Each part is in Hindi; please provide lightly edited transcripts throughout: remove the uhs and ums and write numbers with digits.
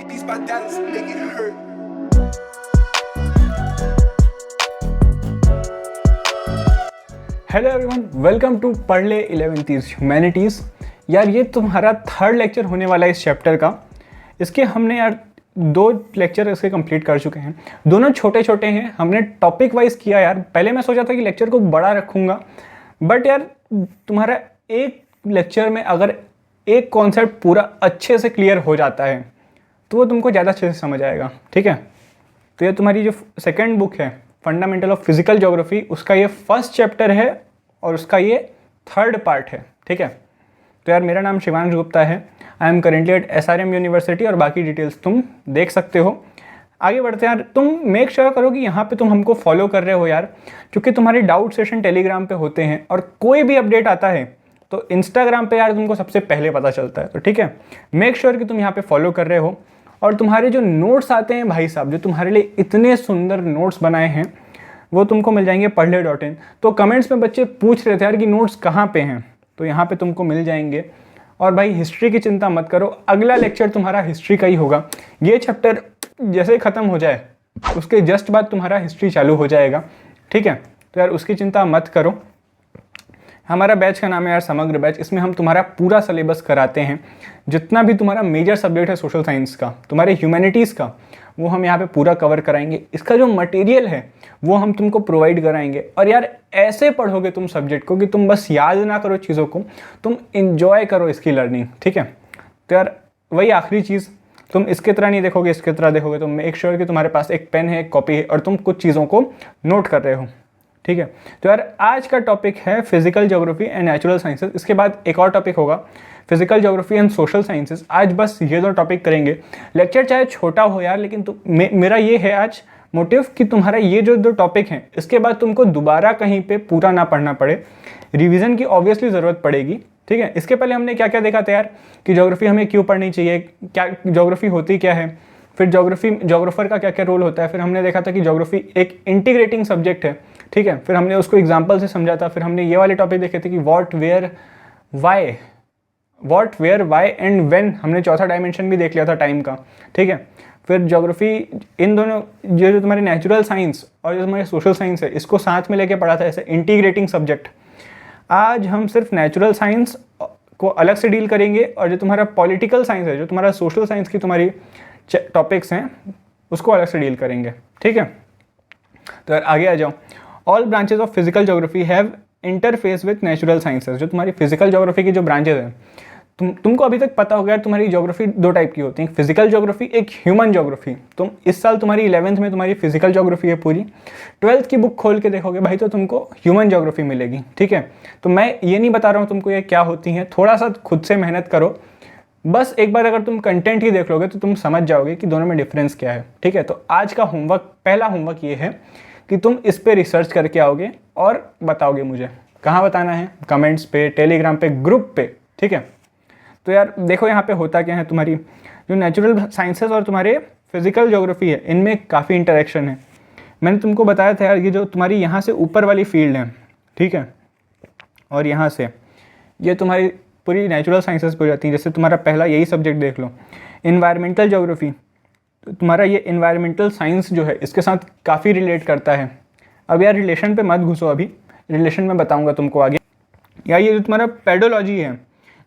Beats by Dallas, make it hurt. Hello everyone, welcome to पढ़ ले 11th ह्यूमैनिटीज़। यार ये तुम्हारा थर्ड लेक्चर होने वाला है इस चैप्टर का। इसके हमने यार 2 लेक्चर इसके कंप्लीट कर चुके हैं। दोनों छोटे छोटे हैं, हमने टॉपिक वाइज किया। यार पहले मैं सोचा था कि लेक्चर को बड़ा रखूँगा, बट यार तुम्हारा एक लेक्चर में अगर एक कॉन्सेप्ट पूरा अच्छे से क्लियर हो जाता है तो वो तुमको ज़्यादा अच्छे से समझ आएगा। ठीक है, तो ये तुम्हारी जो सेकेंड बुक है फंडामेंटल ऑफ फिजिकल ज्योग्राफी, उसका ये फर्स्ट चैप्टर है और उसका ये थर्ड पार्ट है। ठीक है, तो यार मेरा नाम शिवांश गुप्ता है। I am currently eight SRM university और बाकी डिटेल्स तुम देख सकते हो। आगे बढ़ते हैं यार, तुम मेक श्योर करो कि यहाँ पे तुम हमको फॉलो कर रहे हो यार, क्योंकि तुम्हारे डाउट सेशन टेलीग्राम पे होते हैं और कोई भी अपडेट आता है तो इंस्टाग्राम पे यार तुमको सबसे पहले पता चलता है। तो ठीक है, मेक श्योर कि तुम यहाँ पे फॉलो कर रहे हो। और तुम्हारे जो नोट्स आते हैं भाई साहब, जो तुम्हारे लिए इतने सुंदर नोट्स बनाए हैं, वो तुमको मिल जाएंगे पढ़ले.in। तो कमेंट्स में बच्चे पूछ रहे थे यार कि नोट्स कहाँ पे हैं, तो यहाँ पे तुमको मिल जाएंगे। और भाई हिस्ट्री की चिंता मत करो, अगला लेक्चर तुम्हारा हिस्ट्री का ही होगा। ये चैप्टर जैसे ही ख़त्म हो जाए उसके जस्ट बाद तुम्हारा हिस्ट्री चालू हो जाएगा। ठीक है, तो यार उसकी चिंता मत करो। हमारा बैच का नाम है यार समग्र बैच। इसमें हम तुम्हारा पूरा सिलेबस कराते हैं। जितना भी तुम्हारा मेजर सब्जेक्ट है सोशल साइंस का, तुम्हारे ह्यूमैनिटीज़ का, वो हम यहाँ पे पूरा कवर कराएंगे। इसका जो मटेरियल है वो हम तुमको प्रोवाइड कराएंगे। और यार ऐसे पढ़ोगे तुम सब्जेक्ट को कि तुम बस याद ना करो चीज़ों को, तुम इंजॉय करो इसकी लर्निंग। ठीक है, तो यार वही आखिरी चीज़, तुम इसके तरह नहीं देखोगे, इसके तरह देखोगे। तो मेक श्योर कि तुम्हारे पास एक पेन है, एक कॉपी है और तुम कुछ चीज़ों को नोट कर रहे हो। ठीक है, तो यार आज का टॉपिक है physical geography and natural sciences. इसके बाद एक और टॉपिक होगा physical geography and social sciences. आज बस ये 2 टॉपिक करेंगे। लेक्चर चाहे छोटा हो यार, लेकिन मेरा ये है आज मोटिव कि तुम्हारा ये जो 2 टॉपिक हैं इसके बाद तुमको दोबारा कहीं पे पूरा ना पढ़ना पड़े। रिवीजन की ऑब्वियसली ज़रूरत पड़ेगी। ठीक है, इसके पहले हमने क्या क्या देखा था यार कि ज्योग्राफी हमें क्यों पढ़नी चाहिए, क्या ज्योग्राफी होती क्या है, फिर ज्योग्राफर का क्या क्या रोल होता है। फिर हमने देखा था कि ज्योग्राफी एक इंटीग्रेटिंग सब्जेक्ट है। ठीक है, फिर हमने उसको एग्जाम्पल से समझा था। फिर हमने ये वाले टॉपिक देखे थे कि what where why and when. हमने चौथा डायमेंशन भी देख लिया था टाइम का। ठीक है, फिर ज्योग्राफी इन दोनों जो तुम्हारी नेचुरल साइंस और जो तुम्हारी सोशल साइंस है इसको साथ में लेके पढ़ा था ऐसे इंटीग्रेटिंग सब्जेक्ट। आज हम सिर्फ नेचुरल साइंस को अलग से डील करेंगे और जो तुम्हारा पॉलिटिकल साइंस है, जो तुम्हारा सोशल साइंस की तुम्हारी टॉपिक्स हैं, उसको अलग से डील करेंगे। ठीक है, तो यार आगे आ जाओ। All branches of physical geography have interface with natural sciences. जो तुम्हारी फिजिकल ज्योग्राफी की जो ब्रांचेज हैं, तुमको अभी तक पता होगा यार तुम्हारी ज्योग्राफी 2 टाइप की होती है, फिजिकल ज्योग्राफी, एक ह्यूमन ज्योग्राफी। तुम इस साल तुम्हारी 11th में तुम्हारी फिजिकल ज्योग्राफी है पूरी। 12th की बुक खोल के देखोगे भाई तो तुमको ह्यूमन ज्योग्राफी मिलेगी। ठीक है, तो मैं ये नहीं बता रहा हूँ तुमको ये क्या होती हैं, थोड़ा सा खुद से मेहनत करो। बस एक बार अगर तुम कंटेंट ही देख लोगे तो तुम समझ जाओगे कि दोनों में डिफरेंस क्या है। ठीक है, तो आज का होमवर्क, पहला होमवर्क ये है कि तुम इस पे रिसर्च करके आओगे और बताओगे मुझे। कहाँ बताना है? कमेंट्स पे, टेलीग्राम पे, ग्रुप पे। ठीक है, तो यार देखो यहाँ पे होता क्या है, तुम्हारी जो नेचुरल साइंसेस और तुम्हारे फिजिकल ज्योग्राफी है इनमें काफ़ी इंटरेक्शन है। मैंने तुमको बताया था यार, ये जो तुम्हारी यहाँ से ऊपर वाली फील्ड है, ठीक है, और यहाँ से ये तुम्हारी पूरी नेचुरल साइंसेस पे हो जाती है। जैसे तुम्हारा पहला यही सब्जेक्ट देख लो, इन्वायरमेंटल ज्योग्राफी। तो तुम्हारा ये इन्वायरमेंटल साइंस जो है इसके साथ काफ़ी रिलेट करता है। अब यार रिलेशन पे मत घुसो, अभी रिलेशन में बताऊंगा तुमको आगे। यार ये जो तुम्हारा पेडोलॉजी है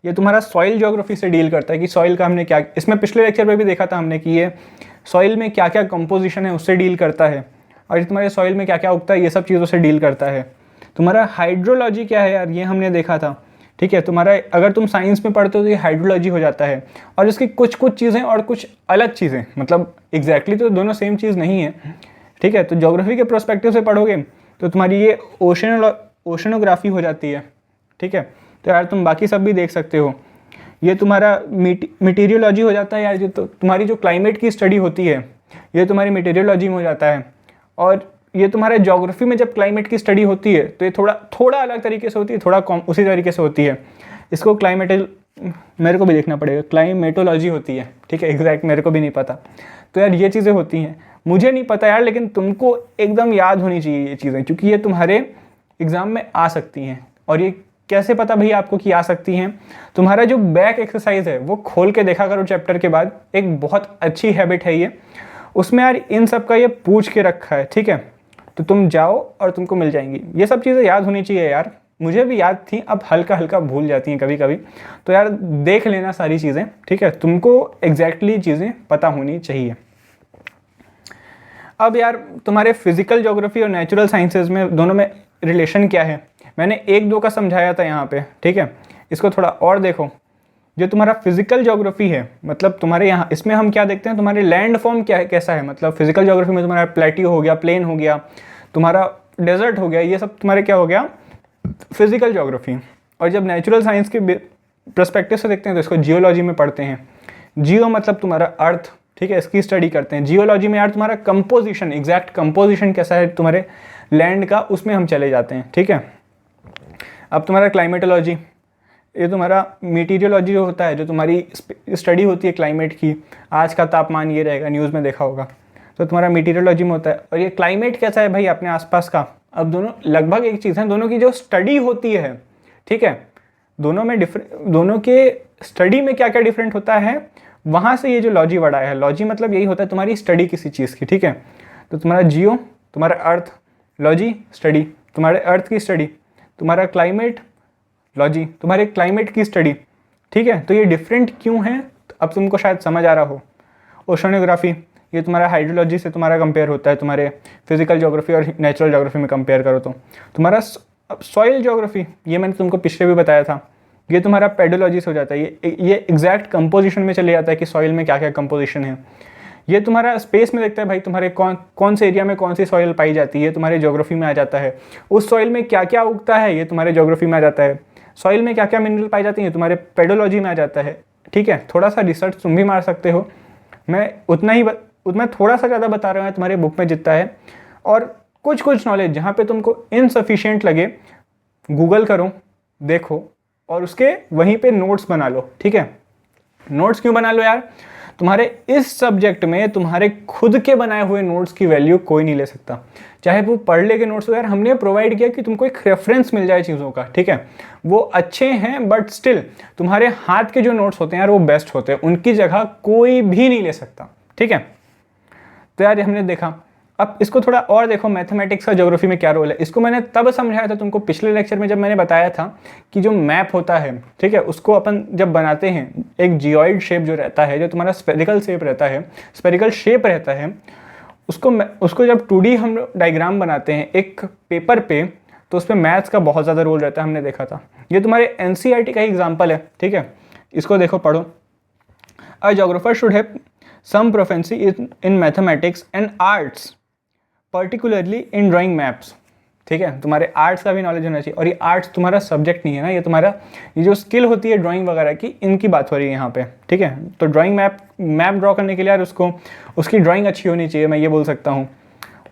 ये तुम्हारा सॉइल ज्योग्राफी से डील करता है कि सॉइल का हमने क्या, इसमें पिछले लेक्चर में भी देखा था हमने कि ये सॉइल में क्या क्या कंपोजिशन है उससे डील करता है, और ये तुम्हारे सॉइल में क्या क्या उगता है ये सब चीज़ों से डील करता है। तुम्हारा हाइड्रोलॉजी क्या है यार, ये हमने देखा था। ठीक है, तुम्हारा अगर तुम साइंस में पढ़ते हो तो ये हाइड्रोलॉजी हो जाता है। और इसकी कुछ चीज़ें और कुछ अलग चीज़ें, मतलब एग्जैक्टली तो दोनों सेम चीज़ नहीं है। ठीक है, तो ज्योग्राफी के प्रोस्पेक्टिव से पढ़ोगे तो तुम्हारी ये ओशनोग्राफी हो जाती है। ठीक है, तो यार तुम बाकी सब भी देख सकते हो। ये तुम्हारा मटीरियोलॉजी हो जाता है यार, जो तुम्हारी जो क्लाइमेट की स्टडी होती है ये तुम्हारी मटीरियोलॉजी में हो जाता है। और ये तुम्हारे ज्योग्राफी में जब क्लाइमेट की स्टडी होती है तो ये थोड़ा अलग तरीके से होती है, थोड़ा उसी तरीके से होती है। इसको मेरे को भी देखना पड़ेगा, क्लाइमेटोलॉजी होती है। ठीक है, एग्जैक्ट मेरे को भी नहीं पता। तो यार ये चीज़ें होती हैं, मुझे नहीं पता यार, लेकिन तुमको एकदम याद होनी चाहिए ये चीज़ें, क्योंकि ये तुम्हारे एग्ज़ाम में आ सकती हैं और ये कैसे पता भैया आपको कि आ सकती हैं? तुम्हारा जो बैक एक्सरसाइज है वो खोल के देखा करो चैप्टर के बाद, एक बहुत अच्छी हैबिट है ये, उसमें यार इन सब का ये पूछ के रखा है, ठीक है? तो तुम जाओ और तुमको मिल जाएंगी। ये सब चीज़ें याद होनी चाहिए यार, मुझे भी याद थी, अब हल्का हल्का भूल जाती हैं कभी कभी, तो यार देख लेना सारी चीज़ें, ठीक है? तुमको एग्जैक्टली चीज़ें पता होनी चाहिए। अब यार तुम्हारे फिजिकल ज्योग्राफी और नेचुरल साइंसेज में दोनों में रिलेशन क्या है, मैंने एक दो का समझाया था यहाँ पे, ठीक है? इसको थोड़ा और देखो। जो तुम्हारा फिजिकल ज्योग्राफी है, मतलब तुम्हारे यहाँ, इसमें हम क्या देखते हैं, तुम्हारे लैंड फॉर्म क्या है, कैसा है, मतलब फिजिकल ज्योग्राफी में तुम्हारा प्लेट्यू हो गया, प्लेन हो गया, तुम्हारा डेजर्ट हो गया, ये सब तुम्हारे क्या हो गया, फिजिकल ज्योग्राफी। और जब नेचुरल साइंस के पर्सपेक्टिव से देखते हैं तो इसको जियोलॉजी में पढ़ते हैं। जियो मतलब तुम्हारा अर्थ, ठीक है? इसकी स्टडी करते हैं। जियोलॉजी में यार तुम्हारा कंपोजिशन, एग्जैक्ट कंपोजिशन कैसा है तुम्हारे लैंड का, उसमें हम चले जाते हैं, ठीक है? अब तुम्हारा क्लाइमेटोलॉजी, ये तुम्हारा मीटीरियोलॉजी जो होता है, जो तुम्हारी स्टडी होती है क्लाइमेट की, आज का तापमान ये रहेगा, न्यूज़ में देखा होगा, तो तुम्हारा मीटीरियोलॉजी में होता है। और ये क्लाइमेट कैसा है भाई अपने आसपास का, अब दोनों लगभग एक चीज़ है, दोनों की जो स्टडी होती है, ठीक है? दोनों में दोनों के स्टडी में क्या क्या डिफरेंट होता है, वहाँ से ये जो लॉजी वर्ड आया है। लॉजी मतलब यही होता है तुम्हारी स्टडी किसी चीज़ की, ठीक है? तो तुम्हारा जियो तुम्हारा अर्थ, लॉजी स्टडी तुम्हारे अर्थ की स्टडी, तुम्हारा क्लाइमेट लॉजी तुम्हारे क्लाइमेट की स्टडी, ठीक है? तो ये डिफरेंट क्यों है, अब तुमको शायद समझ आ रहा हो। ओशनोग्राफी, ये तुम्हारा हाइड्रोलॉजी से तुम्हारा कंपेयर होता है, तुम्हारे फिजिकल ज्योग्राफी और नेचुरल ज्योग्राफी में कंपेयर करो तो। तुम्हारा सॉइल ज्योग्राफी, ये मैंने तुमको पिछले भी बताया था, ये तुम्हारा पेडोलॉजी से हो जाता है, ये एग्जैक्ट कंपोजिशन में चले जाता है कि सॉइल में क्या क्या कंपोजिशन है। ये तुम्हारा स्पेस में देखता है भाई तुम्हारे कौन से एरिया में कौन सी सॉइल पाई जाती है, ये तुम्हारे ज्योग्राफी में आ जाता है। उस सॉइल में क्या क्या उगता है, ये तुम्हारे ज्योग्राफी में आ जाता है। सॉइल में क्या क्या मिनरल पाई जाती हैं, तुम्हारे पेडोलॉजी में आ जाता है, ठीक है? थोड़ा सा रिसर्च तुम भी मार सकते हो, मैं उतना थोड़ा सा ज़्यादा बता रहा हूँ तुम्हारे बुक में जितना है। और कुछ नॉलेज जहाँ पे तुमको इनसफिशिएंट लगे, गूगल करो, देखो, और उसके वहीं पे नोट्स बना लो, ठीक है? नोट्स क्यों बना लो यार, तुम्हारे इस सब्जेक्ट में तुम्हारे खुद के बनाए हुए नोट्स की वैल्यू कोई नहीं ले सकता, चाहे वो पढ़ ले के नोट्स हो यार। हमने प्रोवाइड किया कि तुमको एक रेफरेंस मिल जाए चीज़ों का, ठीक है? वो अच्छे हैं बट स्टिल तुम्हारे हाथ के जो नोट्स होते हैं यार वो बेस्ट होते हैं, उनकी जगह कोई भी नहीं ले सकता, ठीक है? तो यार हमने देखा। अब इसको थोड़ा और देखो, मैथमेटिक्स का ज्योग्राफी में क्या रोल है। इसको मैंने तब समझाया था तुमको पिछले लेक्चर में, जब मैंने बताया था कि जो मैप होता है, ठीक है, उसको अपन जब बनाते हैं, एक जियोइड शेप जो रहता है, जो तुम्हारा स्फेरिकल शेप रहता है, स्फेरिकल शेप रहता है, उसको जब 2D हम डायग्राम बनाते हैं एक पेपर पे, तो उसमें मैथ्स का बहुत ज़्यादा रोल रहता है, हमने देखा था। ये तुम्हारे NCERT का ही एग्जाम्पल है, ठीक है? इसको देखो, पढ़ो। A geographer should have some proficiency in mathematics and arts, particularly in drawing maps, ठीक है? तुम्हारे आर्ट्स का भी नॉलेज होना चाहिए। और ये आर्ट्स तुम्हारा सब्जेक्ट नहीं है ना, ये तुम्हारा ये जो स्किल होती है ड्राइंग वगैरह की, इनकी बात हो रही है यहाँ पे, ठीक है? तो ड्राइंग मैप ड्रॉ करने के लिए यार उसकी ड्राइंग अच्छी होनी चाहिए, मैं ये बोल सकता हूँ।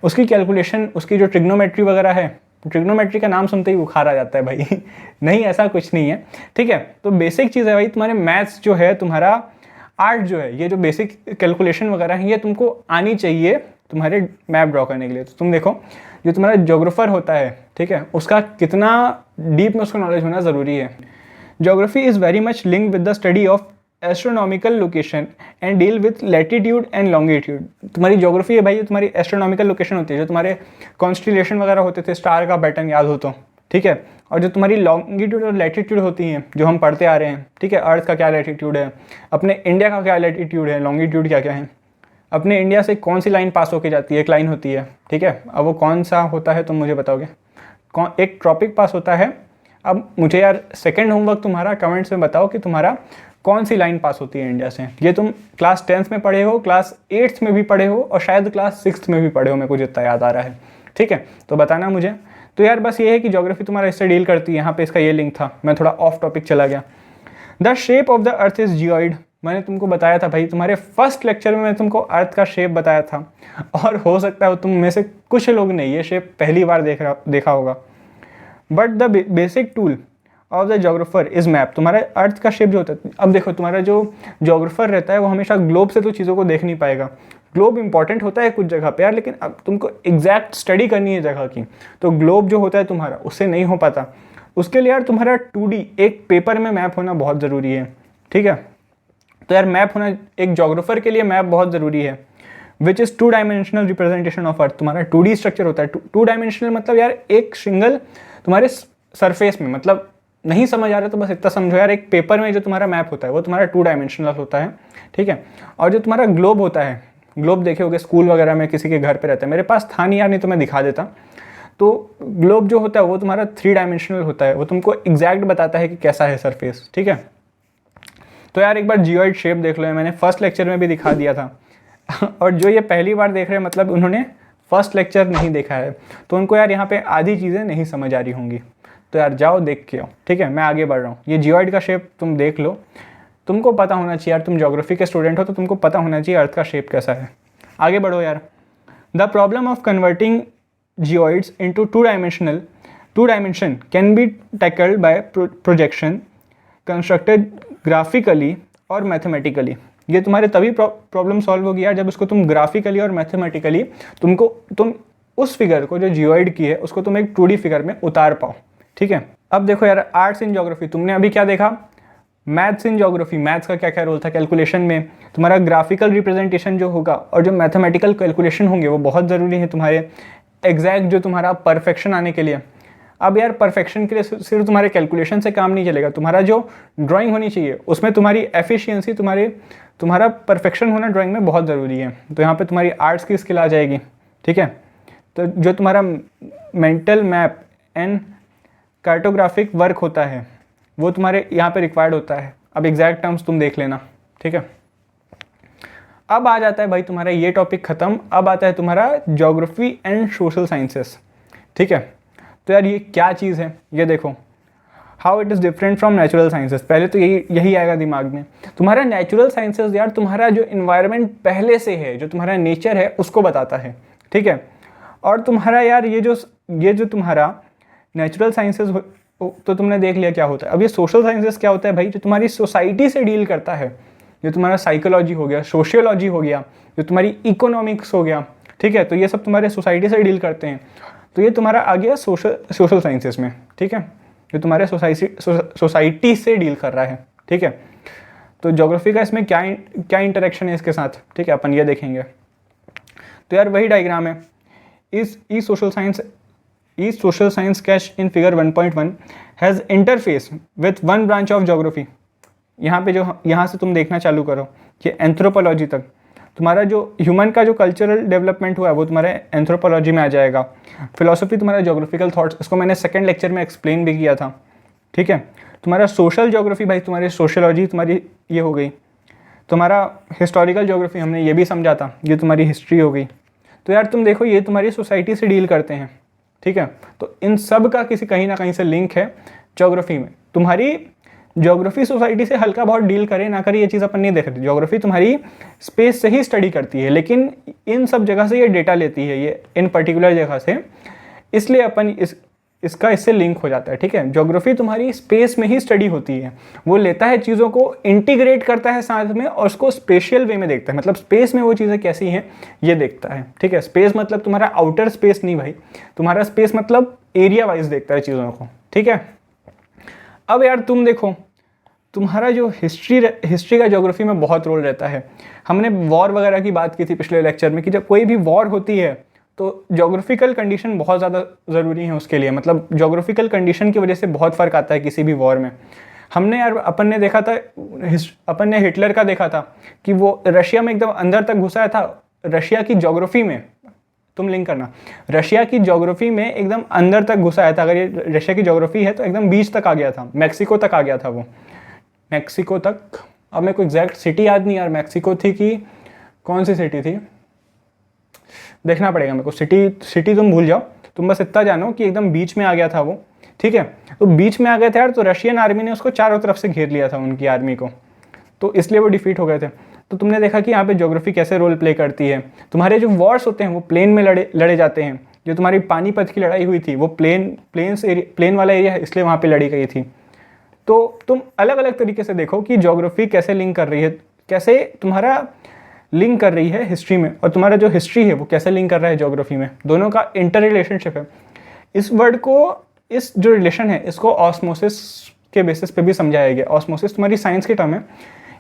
उसकी कैलकुलेशन, उसकी जो ट्रिग्नोमेट्री वगैरह है, ट्रिग्नोमेट्री का नाम सुनते ही बुखार आ जाता है भाई नहीं, ऐसा कुछ नहीं है, ठीक है? तो बेसिक चीज़ है भाई, तुम्हारे मैथ्स जो है, तुम्हारा आर्ट जो है, ये जो बेसिक कैलकुलेशन वगैरह है, ये तुमको आनी चाहिए तुम्हारे मैप ड्रॉ करने के लिए। तो तुम देखो, जो तुम्हारा ज्योग्राफर होता है, ठीक है, उसका कितना डीप में उसका नॉलेज होना ज़रूरी है। Geography is very much linked with the study of astronomical location and deal with latitude and longitude. तुम्हारी ज्योग्राफी है भाई, ये तुम्हारी एस्ट्रोनॉमिकल लोकेशन होती है, जो तुम्हारे कॉन्स्टिलेशन वगैरह होते थे, स्टार का पैटर्न याद हो तो, ठीक है? और जो तुम्हारी लॉन्गिट्यूड और लैटिट्यूड होती हैं, जो हम पढ़ते आ रहे हैं, ठीक है? अर्थ का क्या लैटिट्यूड है, अपने इंडिया का क्या लैटिट्यूड है, लॉन्गिट्यूड क्या क्या है, अपने इंडिया से कौन सी लाइन पास होके जाती है, एक लाइन होती है, ठीक है? अब वो कौन सा होता है तुम मुझे बताओगे? एक ट्रॉपिक पास होता है। अब मुझे यार सेकंड होमवर्क तुम्हारा कमेंट्स में बताओ कि तुम्हारा कौन सी लाइन पास होती है इंडिया से। ये तुम क्लास 10th में पढ़े हो, क्लास 8th में भी पढ़े हो, और शायद क्लास 6th में भी पढ़े हो, मेरे को जितना याद आ रहा है, ठीक है? तो बताना मुझे। तो यार बस ये है कि ज्योग्राफी तुम्हारा इससे डील करती है। यहाँ पे इसका ये लिंक था, मैं थोड़ा ऑफ टॉपिक चला गया। The shape of the earth is geoid, मैंने तुमको बताया था भाई, तुम्हारे फर्स्ट लेक्चर में मैं तुमको अर्थ का शेप बताया था, और हो सकता है तुम में से कुछ लोग ने ये शेप पहली बार देखा होगा। But the basic tool of the geographer is map. तुम्हारा अर्थ का शेप जो होता है, अब देखो तुम्हारा जो जोग्राफर रहता है वो हमेशा ग्लोब से तो चीज़ों को देख नहीं पाएगा। ग्लोब इंपॉर्टेंट होता है कुछ जगह पे यार, लेकिन अब तुमको एग्जैक्ट स्टडी करनी है जगह की, तो ग्लोब जो होता है तुम्हारा उससे नहीं हो पाता। उसके लिए यार तुम्हारा 2D एक पेपर में मैप होना बहुत ज़रूरी है, ठीक है। तो यार मैप होना, एक जोग्राफर के लिए मैप बहुत ज़रूरी है, which is 2 dimensional representation of earth. तुम्हारा 2D स्ट्रक्चर होता है। 2 डायमेंशनल मतलब यार एक सिंगल तुम्हारे सरफेस में, मतलब नहीं समझ आ रहा तो बस इतना समझो यार, एक पेपर में जो तुम्हारा मैप होता है वो तुम्हारा 2 डायमेंशनल होता है, ठीक है। और जो तुम्हारा ग्लोब होता है, ग्लोब देखे होगे स्कूल वगैरह में, किसी के घर पे रहता है, मेरे पास था नहीं यार, नहीं तो मैं दिखा देता। तो ग्लोब जो होता है वो तुम्हारा 3 डायमेंशनल होता है, वो तुमको एग्जैक्ट बताता है कि कैसा है सरफेस, ठीक है। तो यार एक बार जियोइड शेप देख लो, मैंने फर्स्ट लेक्चर में भी दिखा दिया था और जो ये पहली बार देख रहे हैं मतलब उन्होंने फर्स्ट लेक्चर नहीं देखा है, तो उनको यार यहाँ पे आधी चीज़ें नहीं समझ आ रही होंगी। तो यार जाओ देख के आओ, ठीक है। मैं आगे बढ़ रहा हूँ। ये जियोइड का शेप तुम देख लो, तुमको पता होना चाहिए यार, तुम ज्योग्राफी के स्टूडेंट हो तो तुमको पता होना चाहिए अर्थ का शेप कैसा है। आगे बढ़ो यार। The problem of converting geoids into two dimension can be tackled by projection constructed graphically और मैथमेटिकली। ये तुम्हारे तभी प्रॉब्लम सॉल्व होगी यार जब इसको तुम ग्राफिकली और मैथमेटिकली तुम उस फिगर को जो जियोइड की है उसको तुम एक 2D फिगर में उतार पाओ, ठीक है। अब देखो यार, आर्ट्स इन ज्योग्राफी तुमने अभी क्या देखा, मैथ्स इन ज्योग्राफी, मैथ्स का क्या क्या रोल था कैलकुलेशन में, तुम्हारा ग्राफिकल रिप्रेजेंटेशन जो होगा और जो मैथमेटिकल कैलकुलेशन होंगे वो बहुत ज़रूरी है तुम्हारे एग्जैक्ट जो तुम्हारा परफेक्शन आने के लिए। अब यार परफेक्शन के लिए सिर्फ तुम्हारे कैलकुलेशन से काम नहीं चलेगा, तुम्हारा जो ड्राइंग होनी चाहिए उसमें तुम्हारी एफिशिएंसी, तुम्हारा परफेक्शन होना ड्राइंग में बहुत ज़रूरी है। तो यहाँ पे तुम्हारी आर्ट्स की स्किल आ जाएगी, ठीक है। तो जो तुम्हारा mental map and cartographic work होता है वो तुम्हारे यहाँ पे रिक्वायर्ड होता है। अब एग्जैक्ट टर्म्स तुम देख लेना, ठीक है। अब आ जाता है भाई तुम्हारा ये टॉपिक ख़त्म, अब आता है तुम्हारा ज्योग्राफी एंड सोशल साइंसेस, ठीक है। तो यार ये क्या चीज़ है, ये देखो, how it is different from natural sciences. पहले तो यही आएगा दिमाग में। तुम्हारा नेचुरल साइंसेस यार तुम्हारा जो इन्वायरमेंट पहले से है, जो तुम्हारा नेचर है उसको बताता है, ठीक है। और तुम्हारा यार ये जो तुम्हारा नेचुरल साइंसेस तो तुमने देख लिया क्या होता है। अब ये सोशल साइंसेस क्या होता है भाई, जो तुम्हारी सोसाइटी से डील करता है, जो तुम्हारा साइकोलॉजी हो गया, सोशियोलॉजी हो गया, जो तुम्हारी इकोनॉमिक्स हो गया, ठीक है। तो ये सब तुम्हारे सोसाइटी से डील करते हैं। तो ये तुम्हारा आ गया सोशल साइंसेस में, ठीक है, जो तुम्हारे सोसाइटी से डील कर रहा है, ठीक है। तो ज्योग्राफी का इसमें क्या इंटरेक्शन है इसके साथ, ठीक है, अपन ये देखेंगे। तो यार वही डायग्राम है। ई सोशल साइंस कैश in figure 1.1 has interface with one branch of geography. यहाँ से तुम देखना चालू करो कि एंथ्रोपोलॉजी तक तुम्हारा जो ह्यूमन का जो कल्चरल डेवलपमेंट हुआ है वो तुम्हारे एंथ्रोपोलॉजी में आ जाएगा। फिलोसफी तुम्हारा ज्योग्राफिकल थॉट्स, इसको मैंने सेकंड लेक्चर में एक्सप्लेन भी किया था, ठीक है। तुम्हारा सोशल ज्योग्राफी भाई तुम्हारी सोशियोलॉजी तुम्हारी ये हो गई। तुम्हारा हिस्टोरिकल ज्योग्राफी हमने ये भी समझा था, ये तुम्हारी हिस्ट्री हो गई। तो यार तुम देखो ये तुम्हारी सोसाइटी से डील करते हैं, ठीक है। तो इन सब का कहीं ना कहीं से लिंक है ज्योग्राफी में। तुम्हारी ज्योग्राफी सोसाइटी से हल्का बहुत डील करे ना करे ये चीज़ अपन नहीं देख रहे। ज्योग्राफी तुम्हारी स्पेस से ही स्टडी करती है, लेकिन इन सब जगह से ये डेटा लेती है, ये इन पर्टिकुलर जगह से, इसलिए अपन इसका इससे लिंक हो जाता है, ठीक है। ज्योग्राफी तुम्हारी स्पेस में ही स्टडी होती है, वो लेता है चीज़ों को, इंटीग्रेट करता है साथ में और उसको स्पेशियल वे में देखता है, मतलब स्पेस में वो चीज़ें कैसी हैं ये देखता है, ठीक है। स्पेस मतलब तुम्हारा आउटर स्पेस नहीं भाई, तुम्हारा स्पेस मतलब एरिया वाइज देखता है चीज़ों को, ठीक है। अब यार तुम देखो तुम्हारा जो हिस्ट्री का ज्योग्राफी में बहुत रोल रहता है। हमने वॉर वगैरह की बात की थी पिछले लेक्चर में कि जब कोई भी वॉर होती है तो ज्योग्राफिकल कंडीशन बहुत ज़्यादा ज़रूरी है उसके लिए, मतलब ज्योग्राफिकल कंडीशन की वजह से बहुत फ़र्क आता है किसी भी वॉर में। हमने यार अपन ने देखा था, अपन ने हिटलर का देखा था कि वो रशिया में एकदम अंदर तक घुसाया था। रशिया की ज्योग्राफी में तुम लिंक करना, रशिया की ज्योग्राफी में एकदम अंदर तक घुसाया था। अगर ये रशिया की ज्योग्राफी है तो एकदम बीच तक आ गया था, मैक्सिको तक आ गया था वो, मैक्सिको तक। अब मेरे को एग्जैक्ट सिटी याद नहीं यार, मैक्सिको थी कि कौन सी सिटी थी, देखना पड़ेगा मेरे को। सिटी तुम भूल जाओ, तुम बस इतना जानो कि एकदम बीच में आ गया था वो, ठीक है। तो बीच में आ गए थे यार, तो रशियन आर्मी ने उसको चारों तरफ से घेर लिया था, उनकी आर्मी को, तो इसलिए वो डिफीट हो गए थे। तो तुमने देखा कि यहाँ पे ज्योग्राफी कैसे रोल प्ले करती है। तुम्हारे जो वॉर्स होते हैं वो प्लेन में लड़े जाते हैं। जो तुम्हारी पानीपत की लड़ाई हुई थी वो प्लेन वाला एरिया है, इसलिए वहाँ पर लड़ी गई थी। तो तुम अलग अलग तरीके से देखो कि ज्योग्राफी कैसे लिंक कर रही है, कैसे तुम्हारा लिंक कर रही है हिस्ट्री में, और तुम्हारा जो हिस्ट्री है वो कैसे लिंक कर रहा है ज्योग्राफी में। दोनों का इंटर रिलेशनशिप है। इस वर्ड को इस जो रिलेशन है इसको ऑस्मोसिस के बेसिस पे भी समझाया गया। ऑस्मोसिस तुम्हारी साइंस की टर्म है।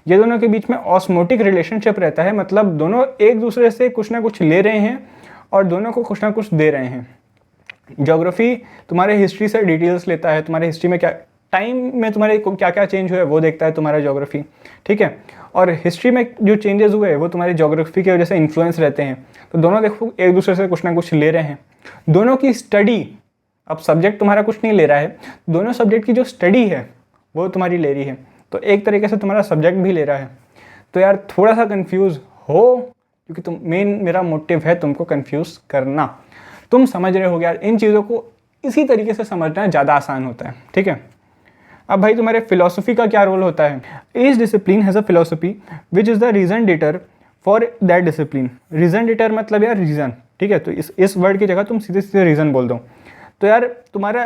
ये दोनों के बीच में ऑस्मोटिक रिलेशनशिप रहता है, मतलब दोनों एक दूसरे से कुछ ना कुछ ले रहे हैं और दोनों को कुछ ना कुछ दे रहे हैं। ज्योग्राफी तुम्हारे हिस्ट्री से डिटेल्स लेता है, तुम्हारे हिस्ट्री में क्या टाइम में तुम्हारे क्या क्या चेंज हुए वो देखता है तुम्हारा ज्योग्राफी, ठीक है। और हिस्ट्री में जो चेंजेस हुए वो तुम्हारी ज्योग्राफी की वजह से इन्फ्लुएंस रहते हैं। तो दोनों देखो एक दूसरे से कुछ ना कुछ ले रहे हैं। दोनों की स्टडी, अब सब्जेक्ट तुम्हारा कुछ नहीं ले रहा है, दोनों सब्जेक्ट की जो स्टडी है वो तुम्हारी ले रही है, तो एक तरीके से तुम्हारा सब्जेक्ट भी ले रहा है। तो यार थोड़ा सा कंफ्यूज हो, क्योंकि तुम मेरा मोटिव है तुमको कंफ्यूज करना। तुम समझ रहे हो यार, इन चीज़ों को इसी तरीके से समझना ज़्यादा आसान होता है, ठीक है। अब भाई तुम्हारे फिलोसफी का क्या रोल होता है? Each discipline has a philosophy which is the reason debtor for that discipline. Reason debtor मतलब यार रीज़न, ठीक है। तो इस वर्ड की जगह तुम सीधे सीधे रीज़न बोल दो। तो यार तुम्हारा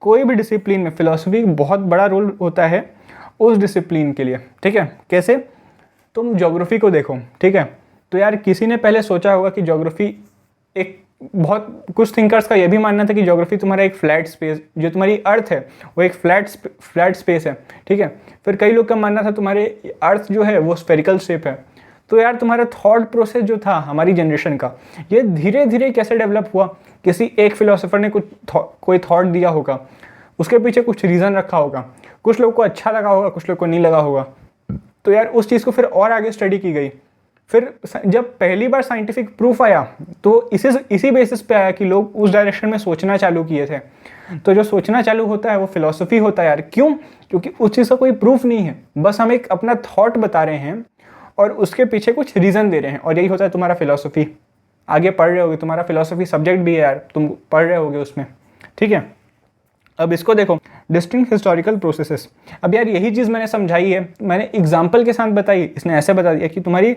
कोई भी डिसिप्लिन में फिलोसफी बहुत बड़ा रोल होता है उस डिसिप्लिन के लिए, ठीक है। कैसे? तुम ज्योग्राफी को देखो, ठीक है। तो यार किसी ने पहले सोचा होगा कि ज्योग्राफी एक, बहुत कुछ थिंकर्स का यह भी मानना था कि ज्योग्राफी तुम्हारा एक फ्लैट स्पेस, जो तुम्हारी अर्थ है वो एक फ्लैट स्पेस है, ठीक है। फिर कई लोग का मानना था तुम्हारे अर्थ जो है वो स्फेरिकल शेप है। तो यार तुम्हारा थॉट प्रोसेस जो था हमारी जनरेशन का, ये धीरे धीरे कैसे डेवलप हुआ? किसी एक फिलोसोफर ने कोई थॉट दिया होगा, उसके पीछे कुछ रीज़न रखा होगा, कुछ लोग को अच्छा लगा होगा, कुछ लोग को नहीं लगा होगा। तो यार उस चीज़ को फिर और आगे स्टडी की गई। फिर जब पहली बार साइंटिफिक प्रूफ आया तो इसी बेसिस पे आया कि लोग उस डायरेक्शन में सोचना चालू किए थे। तो जो सोचना चालू होता है वो फिलॉसफी होता है यार। क्यों? क्योंकि उस चीज़ का कोई प्रूफ नहीं है, बस हम एक अपना थॉट बता रहे हैं और उसके पीछे कुछ रीज़न दे रहे हैं, और यही होता है तुम्हारा फिलॉसफी। आगे पढ़ रहे होगे, तुम्हारा फिलॉसफी सब्जेक्ट भी है यार, तुम पढ़ रहे होगे उसमें, ठीक है। अब इसको देखो, डिस्टिंक्ट हिस्टोरिकल प्रोसेसेस। अब यार यही चीज़ मैंने समझाई है, मैंने एग्जाम्पल के साथ बताई। इसने ऐसे बता दिया कि तुम्हारी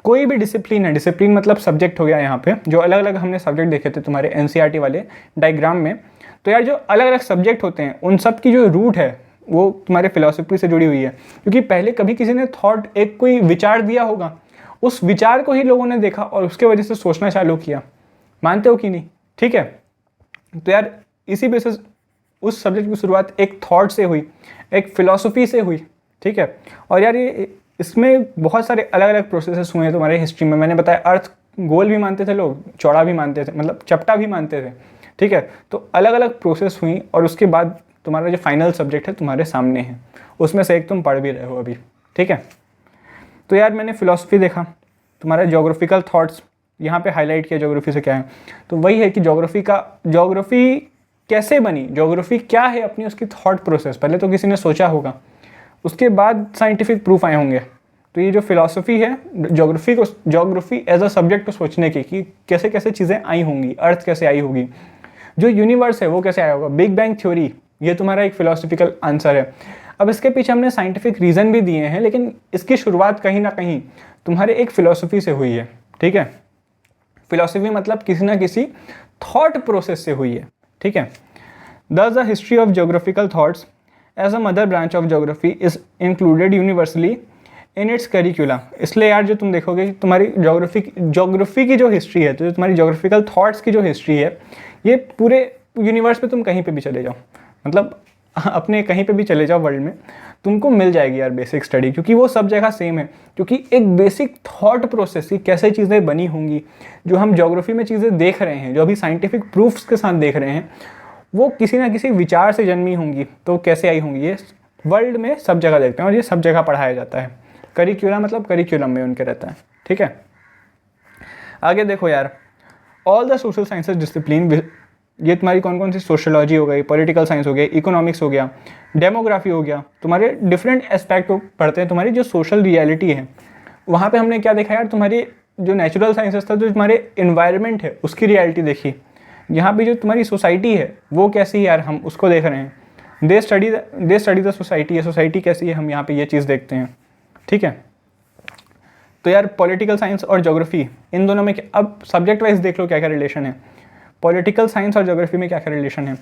कोई भी डिसिप्लिन है, डिसिप्लिन मतलब सब्जेक्ट हो गया यहाँ पे, जो अलग अलग हमने सब्जेक्ट देखे थे तुम्हारे एनसीईआरटी वाले डायग्राम में। तो यार जो अलग अलग सब्जेक्ट होते हैं उन सब की जो रूट है वो तुम्हारे फिलॉसफी से जुड़ी हुई है। क्योंकि पहले कभी किसी ने थॉट, एक कोई विचार दिया होगा, उस विचार को ही लोगों ने देखा और उसके वजह से सोचना चालू किया। मानते हो कि नहीं? ठीक है। तो यार इसी बेसिस उस सब्जेक्ट की शुरुआत एक थॉट से हुई, एक फिलॉसफी से हुई, ठीक है। और यार ये इसमें बहुत सारे अलग अलग प्रोसेसेस हुए हैं तुम्हारे हिस्ट्री में। मैंने बताया अर्थ गोल भी मानते थे लोग, चौड़ा भी मानते थे, मतलब चपटा भी मानते थे, ठीक है। तो अलग अलग प्रोसेस हुई और उसके बाद तुम्हारा जो फाइनल सब्जेक्ट है तुम्हारे सामने है, उसमें से एक तुम पढ़ भी रहे हो अभी, ठीक है। तो यार मैंने फिलॉसफी देखा, तुम्हारा ज्योग्राफिकल थॉट्स यहाँ पे हाईलाइट किया ज्योग्राफी से क्या है। तो वही है कि ज्योग्राफी कैसे बनी, ज्योग्राफी क्या है अपनी, उसकी थॉट प्रोसेस पहले तो किसी ने सोचा होगा, उसके बाद साइंटिफिक प्रूफ आए होंगे। तो ये जो फिलॉसफी है ज्योग्राफी एज अ सब्जेक्ट को सोचने की कि कैसे कैसे चीज़ें आई होंगी, अर्थ कैसे आई होगी, जो यूनिवर्स है वो कैसे आया होगा, बिग बैंग थ्योरी, ये तुम्हारा एक फिलोसफिकल आंसर है। अब इसके पीछे हमने साइंटिफिक रीज़न भी दिए हैं, लेकिन इसकी शुरुआत कहीं ना कहीं तुम्हारे एक फिलॉसफी से हुई है, ठीक है। फिलॉसफी मतलब किसी ना किसी थॉट प्रोसेस से हुई है, ठीक है। Thus the history of geographical thoughts as a mother branch of geography is included universally in its curricula। इसलिए यार जो तुम देखोगे कि तुम्हारी ज्योग्राफी की जो हिस्ट्री है, तो जो तुम्हारी ज्योग्राफिकल थॉट्स की जो हिस्ट्री है, ये पूरे यूनिवर्स में तुम कहीं पे भी चले जाओ, मतलब अपने कहीं पे भी चले जाओ वर्ल्ड में, तुमको मिल जाएगी यार बेसिक स्टडी, क्योंकि वो सब जगह सेम है। क्योंकि एक बेसिक थॉट प्रोसेस की कैसे चीज़ें बनी होंगी, जो हम ज्योग्राफी में चीज़ें देख रहे हैं, जो अभी साइंटिफिक प्रूफ्स के साथ देख रहे हैं, वो किसी ना किसी विचार से जन्मी होंगी। तो कैसे आई होंगी, ये वर्ल्ड में सब जगह देखते हैं और ये सब जगह पढ़ाया जाता है। करिकुलम मतलब करिकुलम में उनके रहता है, ठीक है। आगे देखो यार, all the social sciences discipline, ये तुम्हारी कौन कौन सी, सोशोलॉजी हो गई, पॉलिटिकल साइंस हो गया, इकोनॉमिक्स हो गया, डेमोग्राफी हो गया, तुम्हारे डिफरेंट एस्पेक्ट को पढ़ते हैं। तुम्हारी जो सोशल रियलिटी है, वहाँ पे हमने क्या देखा यार, तुम्हारी जो नेचुरल साइंसेस था, जो तुम्हारे इन्वायरमेंट है उसकी रियलिटी देखी। यहाँ पे जो तुम्हारी सोसाइटी है वो कैसी है यार, हम उसको देख रहे हैं। दे स्टडी द सोसाइटी है, सोसाइटी कैसी है, हम यहाँ पे ये चीज़ देखते हैं, ठीक है। तो यार पॉलिटिकल साइंस और ज्योग्राफी, इन दोनों में अब सब्जेक्ट वाइज देख लो क्या क्या रिलेशन है। पॉलिटिकल साइंस और ज्योग्राफी में क्या क्या रिलेशन है,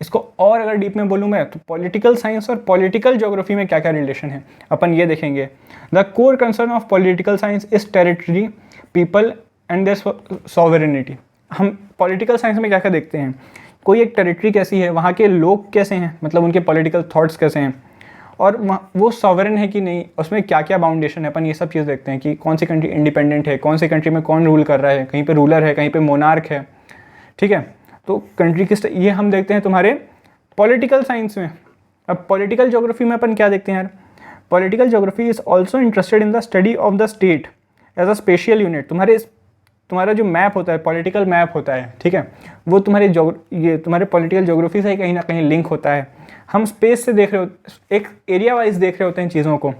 इसको और अगर डीप में बोलूँ मैं, तो पॉलिटिकल साइंस और पॉलिटिकल ज्योग्राफी में क्या क्या रिलेशन है अपन ये देखेंगे। The core concern of political science is territory, people and their sovereignty. हम पॉलिटिकल साइंस में क्या क्या देखते हैं, कोई एक टेरिटरी कैसी है, वहाँ के लोग कैसे हैं, मतलब उनके पॉलिटिकल थॉट्स कैसे हैं, और वो सॉवरन है कि नहीं, उसमें क्या क्या बाउंडेशन है, अपन ये सब चीज़ देखते हैं कि कौन सी कंट्री इंडिपेंडेंट है, कौन सी कंट्री में कौन रूल कर रहा है, कहीं पे रूलर है, कहीं पे मोनार्क है, ठीक है। तो कंट्री किस, ये हम देखते हैं तुम्हारे पॉलिटिकल साइंस में। अब पॉलिटिकल ज्योग्राफी में अपन क्या देखते हैं यार, political geography is also interested in the study of the state as a spatial unit. तुम्हारा जो मैप होता है, पॉलिटिकल मैप होता है, ठीक है, वो ये तुम्हारे पॉलिटिकल ज्योग्राफी से कहीं ना कहीं लिंक होता है। हम स्पेस से देख रहे हो, एक एरिया वाइज देख रहे होते हैं चीज़ों को।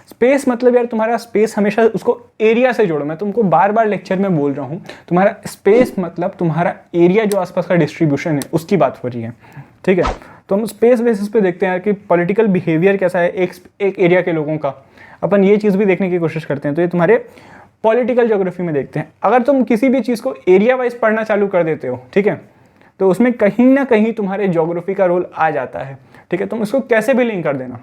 स्पेस मतलब यार तुम्हारा स्पेस हमेशा उसको एरिया से जोड़ो, मैं तुमको बार बार लेक्चर में बोल रहा हूँ, तुम्हारा स्पेस मतलब तुम्हारा एरिया जो आसपास का डिस्ट्रीब्यूशन है उसकी बात हो रही है, ठीक है। तो हम स्पेस बेसिस पे देखते हैं कि पॉलिटिकल बिहेवियर कैसा है एक एरिया के लोगों का, अपन ये चीज़ भी देखने की कोशिश करते हैं। तो ये तुम्हारे पॉलिटिकल ज्योग्राफी में देखते हैं। अगर तुम किसी भी चीज़ को एरिया वाइज पढ़ना चालू कर देते हो, ठीक है, तो उसमें कहीं ना कहीं तुम्हारे ज्योग्राफी का रोल आ जाता है, ठीक है। तुम इसको कैसे भी लिंक कर देना।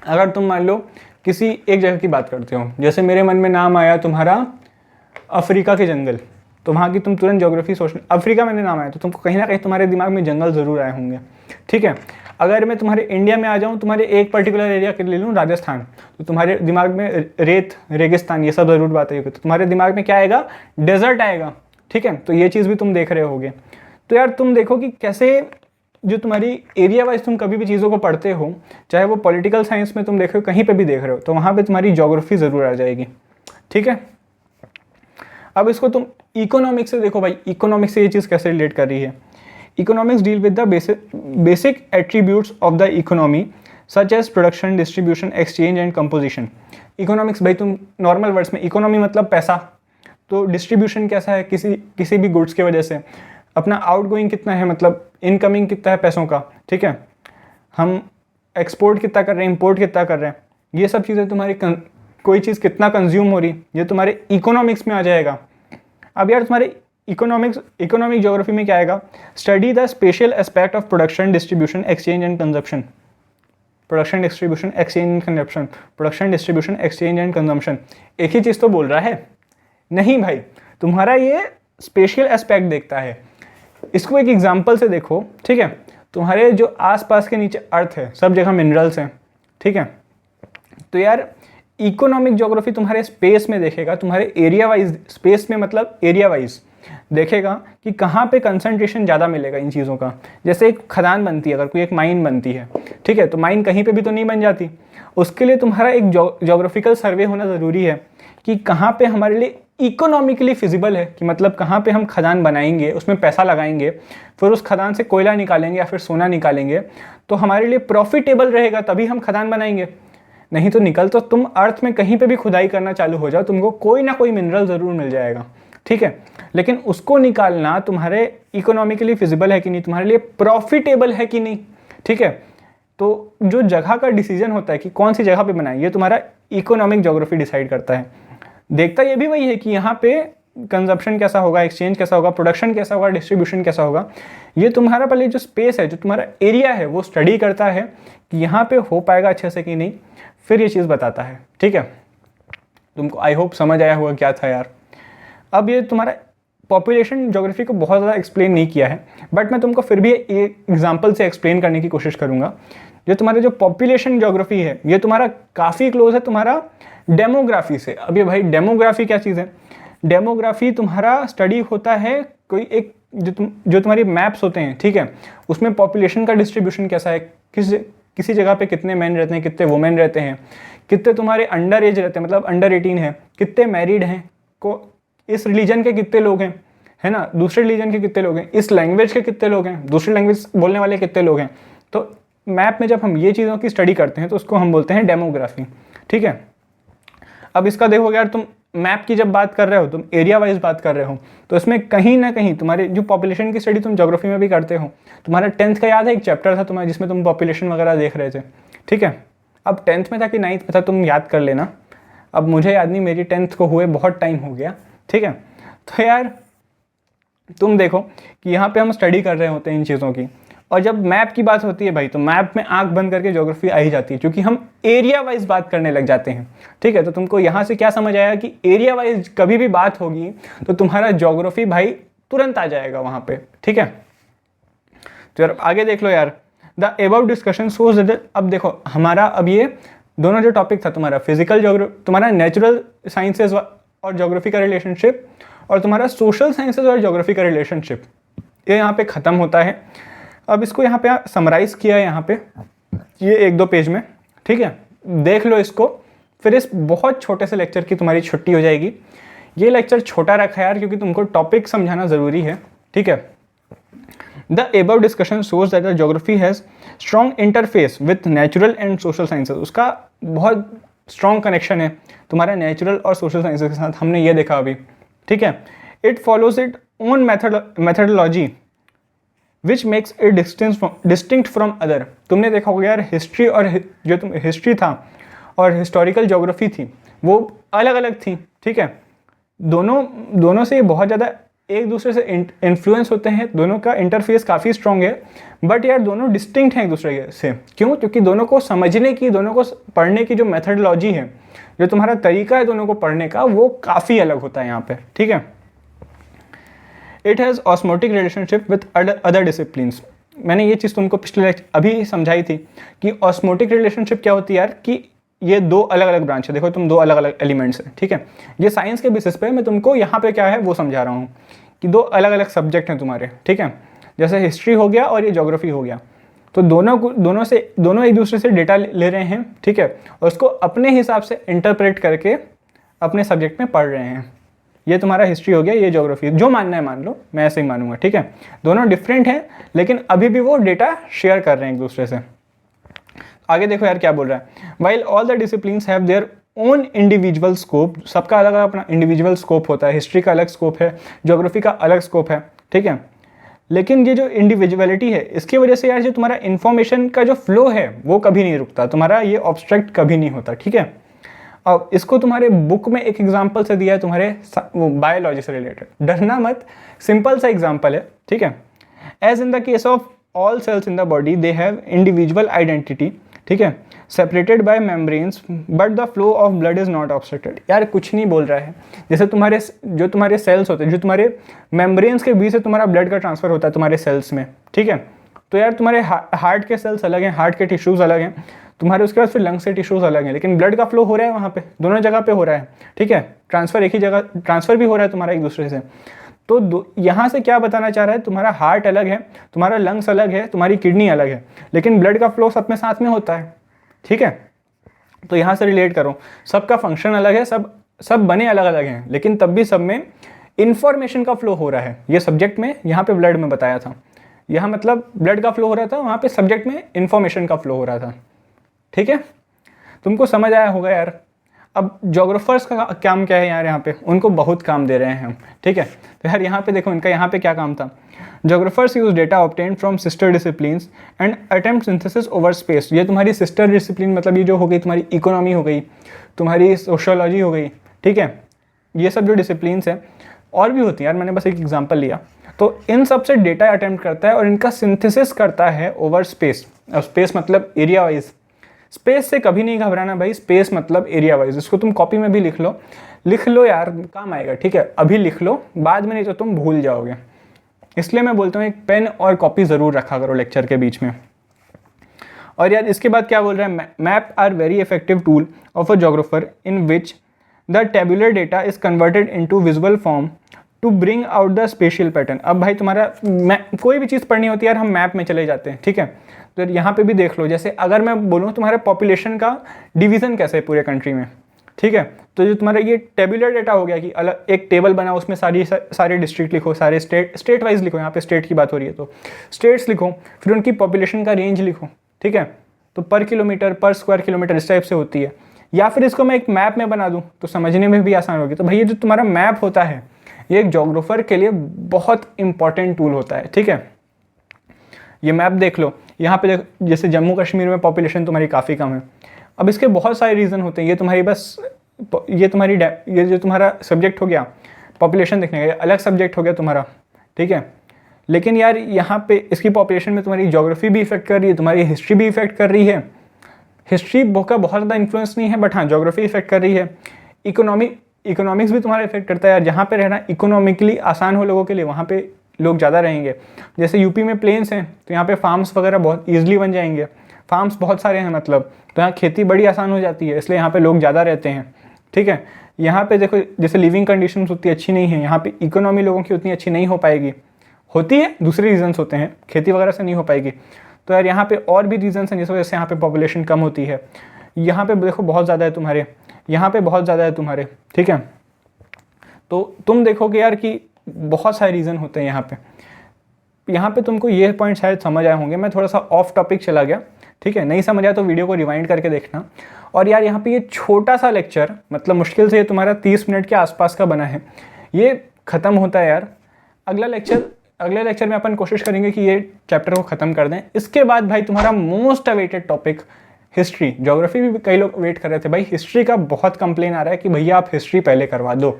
अगर तुम मान लो किसी एक जगह की बात करते हो, जैसे मेरे मन में नाम आया तुम्हारा अफ्रीका के जंगल, तो वहाँ की तुम तुरंत ज्योग्राफी सोचना, अफ्रीका मैंने नाम आया तो तुमको कहीं ना कहीं तुम्हारे दिमाग में जंगल ज़रूर आए होंगे, ठीक है। अगर मैं तुम्हारे इंडिया में आ जाऊँ, तुम्हारे एक पर्टिकुलर एरिया के ले लूँ राजस्थान, तो तुम्हारे दिमाग में रेत, रेगिस्तान, ये सब ज़रूर बात आएगी, तो तुम्हारे दिमाग में क्या आएगा, डेजर्ट आएगा, ठीक है। तो ये चीज़ भी तुम देख रहे होगे। तो यार तुम देखो कि कैसे जो तुम्हारी एरिया वाइज तुम कभी भी चीज़ों को पढ़ते हो, चाहे वो पॉलिटिकल साइंस में तुम देख रहे हो, कहीं पे भी देख रहे हो, तो वहाँ पे तुम्हारी ज्योग्राफी ज़रूर आ जाएगी, ठीक है। अब इसको तुम इकोनॉमिक्स से देखो भाई, इकोनॉमिक्स से ये चीज़ कैसे रिलेट कर रही है। Economics deal with the basic attributes of the economy such as production, distribution, exchange and composition. Economics भाई तुम नॉर्मल वर्ड्स में, इकोनॉमी मतलब पैसा, तो डिस्ट्रीब्यूशन कैसा है, किसी भी गुड्स की वजह से अपना आउटगोइंग कितना है, मतलब इनकमिंग कितना है पैसों का, ठीक है, हम एक्सपोर्ट कितना कर रहे हैं, इंपोर्ट कितना कर रहे हैं, ये सब चीज़ें तुम्हारी कोई चीज़ कितना कंज्यूम हो रही, ये तुम्हारे इकोनॉमिक्स में आ जाएगा। अब यार तुम्हारे इकोनॉमिक ज्योग्राफी में क्या आएगा, study the special aspect of production, distribution, exchange and consumption. Production, distribution, exchange and consumption, production, distribution, exchange and consumption, एक ही चीज़ तो बोल रहा है नहीं भाई, तुम्हारा ये स्पेशल एस्पेक्ट देखता है। इसको एक एग्जांपल से देखो, ठीक है। तुम्हारे जो आसपास के नीचे अर्थ है, सब जगह मिनरल्स हैं, ठीक है। तो यार इकोनॉमिक ज्योग्राफी तुम्हारे स्पेस में देखेगा, तुम्हारे एरिया वाइज, स्पेस में मतलब एरिया वाइज देखेगा कि कहाँ पे कंसंट्रेशन ज़्यादा मिलेगा इन चीज़ों का। जैसे एक खदान बनती है, अगर कोई एक माइन बनती है, ठीक है, तो माइन कहीं पे भी तो नहीं बन जाती, उसके लिए तुम्हारा एक ज्योग्राफिकल सर्वे होना ज़रूरी है कि कहाँ पे हमारे लिए इकोनॉमिकली फिजिबल है, कि मतलब कहाँ पे हम खदान बनाएंगे, उसमें पैसा लगाएंगे, फिर उस खदान से कोयला निकालेंगे या फिर सोना निकालेंगे, तो हमारे लिए प्रॉफिटेबल रहेगा, तभी हम खदान बनाएंगे। नहीं तो निकल तो तुम अर्थ में कहीं पे भी खुदाई करना चालू हो जाओ, तुमको कोई ना कोई मिनरल ज़रूर मिल जाएगा, ठीक है। लेकिन उसको निकालना तुम्हारे इकोनॉमिकली फिजिबल है कि नहीं, तुम्हारे लिए प्रॉफिटेबल है कि नहीं, ठीक है। तो जो जगह का डिसीजन होता है कि कौन सी जगह पे बनाए, ये तुम्हारा इकोनॉमिक ज्योग्राफी डिसाइड करता है। देखता ये भी वही है कि यहाँ पे कंजप्शन कैसा होगा, एक्सचेंज कैसा होगा, प्रोडक्शन कैसा होगा, डिस्ट्रीब्यूशन कैसा होगा। ये तुम्हारा पहले जो स्पेस है, जो तुम्हारा एरिया है, वो स्टडी करता है कि यहाँ पे हो पाएगा अच्छे से कि नहीं, फिर ये चीज़ बताता है, ठीक है। तुमको आई होप समझ आया होगा क्या था यार। अब ये तुम्हारा पॉपुलेशन ज्योग्राफी को बहुत ज़्यादा एक्सप्लेन नहीं किया है, बट मैं तुमको फिर भी एक एग्जांपल से एक्सप्लेन करने की कोशिश करूँगा। जो तुम्हारे जो पॉपुलेशन ज्योग्राफी है, ये तुम्हारा काफ़ी क्लोज है तुम्हारा डेमोग्राफी से। अब ये भाई डेमोग्राफी क्या चीज़ है, डेमोग्राफी तुम्हारा स्टडी होता है, कोई एक जो तुम्हारी मैप्स होते हैं, ठीक है, उसमें पॉपुलेशन का डिस्ट्रीब्यूशन कैसा है, किसी जगह पे कितने मैन रहते हैं, कितने वुमेन रहते हैं, कितने तुम्हारे अंडर एज रहते हैं, मतलब अंडर 18 है, कितने मैरिड हैं, को इस रिलीजन के कितने लोग हैं, है ना, दूसरे रिलीजन के कितने लोग हैं, इस लैंग्वेज के कितने लोग हैं, दूसरी लैंग्वेज बोलने वाले कितने लोग हैं। तो मैप में जब हम ये चीज़ों की स्टडी करते हैं तो उसको हम बोलते हैं डेमोग्राफी, ठीक है। अब इसका देखो यार, तुम मैप की जब बात कर रहे हो, तुम एरिया वाइज बात कर रहे हो, तो इसमें कहीं ना कहीं तुम्हारे जो पॉपुलेशन की स्टडी तुम ज्योग्राफी में भी करते हो, तुम्हारा 10th का याद है एक चैप्टर था तुम्हारा जिसमें तुम पॉपुलेशन वगैरह देख रहे थे, ठीक है। अब 10th में था कि 9th में था, तुम याद कर लेना, अब मुझे याद नहीं, मेरी 10th को हुए बहुत टाइम हो गया, ठीक है। तो यार तुम देखो कि यहाँ पे हम स्टडी कर रहे होते हैं इन चीज़ों की, और जब मैप की बात होती है भाई, तो मैप में आंख बंद करके ज्योग्राफी आ ही जाती है, क्योंकि हम एरिया वाइज बात करने लग जाते हैं, ठीक है। तो तुमको यहाँ से क्या समझ आया कि एरिया वाइज कभी भी बात होगी तो तुम्हारा ज्योग्राफी भाई तुरंत आ जाएगा वहाँ पे, ठीक है। तो यार आगे देख लो यार, the above discussion shows that, अब देखो हमारा अब ये दोनों जो टॉपिक था तुम्हारा फिजिकल ज्योग्राफी, तुम्हारा नेचुरल साइंसेज और ज्योग्राफी का रिलेशनशिप, और तुम्हारा सोशल साइंसेज और ज्योग्राफी का रिलेशनशिप, ये यहाँ पे ख़त्म होता है। अब इसको यहाँ पे समराइज़ किया है यहाँ पे ये 1-2 पेज में, ठीक है, देख लो इसको, फिर इस बहुत छोटे से लेक्चर की तुम्हारी छुट्टी हो जाएगी। ये लेक्चर छोटा रखा है यार क्योंकि तुमको टॉपिक समझाना ज़रूरी है, ठीक है। The above discussion shows that the geography has strong interface with natural and social sciences, उसका बहुत स्ट्रॉन्ग कनेक्शन है तुम्हारा नेचुरल और सोशल साइंसेज के साथ, हमने ये देखा अभी, ठीक है। It follows it own methodology which makes it distinct from other. तुमने देखा होगा यार हिस्ट्री और जो तुम हिस्ट्री था और हिस्टोरिकल ज्योग्राफी थी वो अलग अलग थी, ठीक है। दोनों से बहुत ज़्यादा एक दूसरे से इन्फ्लुएंस होते हैं, दोनों का इंटरफेस काफ़ी स्ट्रॉन्ग है, बट यार दोनों डिस्टिंक्ट हैं एक दूसरे से। क्यों? क्योंकि दोनों को समझने की, दोनों को पढ़ने की जो मेथडोलॉजी है, जो तुम्हारा तरीका है दोनों को पढ़ने का, वो काफ़ी अलग होता है यहाँ पे, ठीक है। It has osmotic relationship with other disciplines. मैंने ये चीज़ तुमको पिछले अभी समझाई थी कि ऑस्मोटिक रिलेशनशिप क्या होती है यार, कि ये 2 अलग अलग ब्रांच है, देखो तुम 2 अलग अलग एलिमेंट्स हैं, ठीक है। ये साइंस के बेसिस पे मैं तुमको यहाँ पे क्या है वो समझा रहा हूँ कि 2 अलग अलग सब्जेक्ट हैं तुम्हारे, ठीक है। जैसे हिस्ट्री हो गया और ये ज्योग्राफी हो गया, तो दोनों एक दूसरे से डेटा ले रहे हैं, ठीक है, और उसको अपने हिसाब से इंटरप्रेट करके अपने सब्जेक्ट में पढ़ रहे हैं। ये तुम्हारा हिस्ट्री हो गया, ये ज्योग्राफी, जो मानना है मान लो, मैं ऐसे ही मानूंगा, ठीक है। दोनों डिफरेंट हैं लेकिन अभी भी वो डेटा शेयर कर रहे हैं एक दूसरे से। आगे देखो यार क्या बोल रहा है, while all the disciplines have their own individual scope, सबका अलग अलग अपना इंडिविजुअल स्कोप होता है, हिस्ट्री का अलग स्कोप है, ज्योग्राफी का अलग स्कोप है, ठीक है। लेकिन ये जो इंडिविजुअलिटी है इसकी वजह से यार जो तुम्हारा इन्फॉर्मेशन का जो फ्लो है वो कभी नहीं रुकता, तुम्हारा ये ऑब्स्ट्रैक्ट कभी नहीं होता, ठीक है। अब इसको तुम्हारे बुक में एक एग्जाम्पल से दिया है तुम्हारे बायोलॉजी से रिलेटेड, डरना मत, सिंपल सा एग्जाम्पल है, ठीक है। As in the case of all cells in the body they have individual identity, ठीक है, separated by membranes but the flow of blood is not obstructed. यार कुछ नहीं बोल रहा है, जैसे तुम्हारे सेल्स होते हैं, जो तुम्हारे मेम्ब्रेन्स के बीच से तुम्हारा ब्लड का ट्रांसफर होता है तुम्हारे सेल्स में, ठीक है। तो यार तुम्हारे हार्ट के सेल्स अलग हैं, हार्ट के टिश्यूज़ अलग हैं तुम्हारे, उसके बाद फिर लंग्स के टिश्यूज़ अलग हैं, लेकिन ब्लड का फ्लो हो रहा है वहाँ पे, दोनों जगह पे हो रहा है, ठीक है। ट्रांसफ़र एक ही जगह ट्रांसफ़र भी हो रहा है तुम्हारा एक दूसरे से। तो यहाँ से क्या बताना चाह रहा है, तुम्हारा हार्ट अलग है, तुम्हारा लंग्स अलग है, तुम्हारी किडनी अलग है, लेकिन ब्लड का फ्लो सब में साथ में होता है, ठीक है। तो यहाँ से रिलेट करो, सबका फंक्शन अलग है, सब बने अलग अलग हैं, लेकिन तब भी सब में इंफॉर्मेशन का फ्लो हो रहा है। ये सब्जेक्ट में यहाँ पे ब्लड में बताया था, यहाँ मतलब ब्लड का फ्लो हो रहा था, वहाँ पे सब्जेक्ट में इंफॉर्मेशन का फ्लो हो रहा था, ठीक है। तुमको समझ आया होगा यार। अब जोग्राफर्स का काम क्या है यार, यहाँ पे उनको बहुत काम दे रहे हैं हम, ठीक है। तो यार यहाँ पे देखो इनका यहाँ पे क्या काम था, geographers use data obtain from sister disciplines and attempt synthesis over space. ये तुम्हारी सिस्टर डिसिप्लिन मतलब ये जो हो गई तुम्हारी इकोनॉमी हो गई, तुम्हारी सोशोलॉजी हो गई, ठीक है। ये सब जो डिसिप्लिन्स हैं और भी होती हैं यार, मैंने बस एक एग्जाम्पल लिया, तो इन सब से डेटा अटेम्प्ट करता है और इनका सिंथेसिस करता है ओवर स्पेस। अब स्पेस मतलब एरिया वाइज, स्पेस से कभी नहीं घबराना भाई, स्पेस मतलब एरिया वाइज। इसको तुम कॉपी में भी लिख लो यार, काम आएगा, ठीक है। अभी लिख लो, बाद में नहीं तो तुम भूल जाओगे, इसलिए मैं बोलता हूँ एक पेन और कॉपी ज़रूर रखा करो लेक्चर के बीच में। और यार इसके बाद क्या बोल रहा है, map are very effective tool of a geographer in which the tabular data is converted into visual form to bring out the spatial pattern. अब भाई तुम्हारा कोई भी चीज़ पढ़नी होती है यार, हम मैप में चले जाते हैं, ठीक है। तो यहाँ पे भी देख लो, जैसे अगर मैं बोलूँ तुम्हारे पॉपुलेशन का डिवीज़न कैसे है पूरे कंट्री में, ठीक है। तो जो तुम्हारा ये टेबुलर डेटा हो गया कि अलग एक टेबल बना, उसमें सारे डिस्ट्रिक्ट लिखो, सारे स्टेट वाइज लिखो, यहाँ पे स्टेट की बात हो रही है तो स्टेट्स लिखो, फिर उनकी पॉपुलेशन का रेंज लिखो, ठीक है। तो पर किलोमीटर, पर स्क्वायर किलोमीटर इस टाइप से होती है। या फिर इसको मैं एक मैप में बना दूँ तो समझने में भी आसान होगी। तो भाई ये जो तुम्हारा मैप होता है ये एक जोग्राफर के लिए बहुत इंपॉर्टेंट टूल होता है, ठीक है। ये मैप देख लो, यहाँ पे देखो जैसे जम्मू कश्मीर में पॉपुलेशन तुम्हारी काफ़ी कम है। अब इसके बहुत सारे रीज़न होते हैं, ये तुम्हारी बस ये जो तुम्हारा सब्जेक्ट हो गया पॉपुलेशन देखने का, ये अलग सब्जेक्ट हो गया तुम्हारा, ठीक है। लेकिन यार यहाँ पे इसकी पॉपुलेशन में तुम्हारी ज्योग्राफी भी इफेक्ट कर रही है, तुम्हारी हिस्ट्री भी इफेक्ट कर रही है। हिस्ट्री का बहुत ज़्यादा इन्फ्लुएंस नहीं है, बट हाँ ज्योग्राफी इफेक्ट कर रही है। इकोनॉमिक्स भी तुम्हारा इफेक्ट करता है यार, जहाँ पे रहना इकोनॉमिकली आसान हो लोगों के लिए वहाँ पे लोग ज़्यादा रहेंगे। जैसे यूपी में प्लेन्स हैं तो यहाँ पे फार्म्स वगैरह बहुत ईजिली बन जाएंगे, फार्म्स बहुत सारे हैं मतलब, तो यहाँ खेती बड़ी आसान हो जाती है, इसलिए यहाँ पे लोग ज़्यादा रहते हैं। ठीक है, यहाँ पे देखो जैसे लिविंग कंडीशंस उतनी अच्छी नहीं है, यहाँ पे इकोनॉमी लोगों की उतनी अच्छी नहीं हो पाएगी, होती है दूसरे रीजंस होते हैं, खेती वगैरह से नहीं हो पाएगी। तो यार यहाँ पे और भी रीजंस हैं जिस वजह से यहाँ पे पॉपुलेशन कम होती है। यहाँ पे देखो बहुत ज़्यादा है तुम्हारे, यहाँ पे बहुत ज़्यादा है तुम्हारे, ठीक है। तो तुम देखोगे यार कि बहुत सारे रीज़न होते हैं यहाँ पे तुमको ये पॉइंट शायद समझ आए होंगे। मैं थोड़ा सा ऑफ टॉपिक चला गया, ठीक है, नहीं समझ आया तो वीडियो को रिवाइंड करके देखना। और यार यहाँ पे ये छोटा सा लेक्चर, मतलब मुश्किल से ये तुम्हारा 30 मिनट के आसपास का बना है, ये ख़त्म होता है यार। अगले लेक्चर में अपन कोशिश करेंगे कि ये चैप्टर को ख़त्म कर दें। इसके बाद भाई तुम्हारा most awaited topic history, geography भी कई लोग वेट कर रहे थे भाई, हिस्ट्री का बहुत कंप्लेन आ रहा है कि भैया आप हिस्ट्री पहले करवा दो।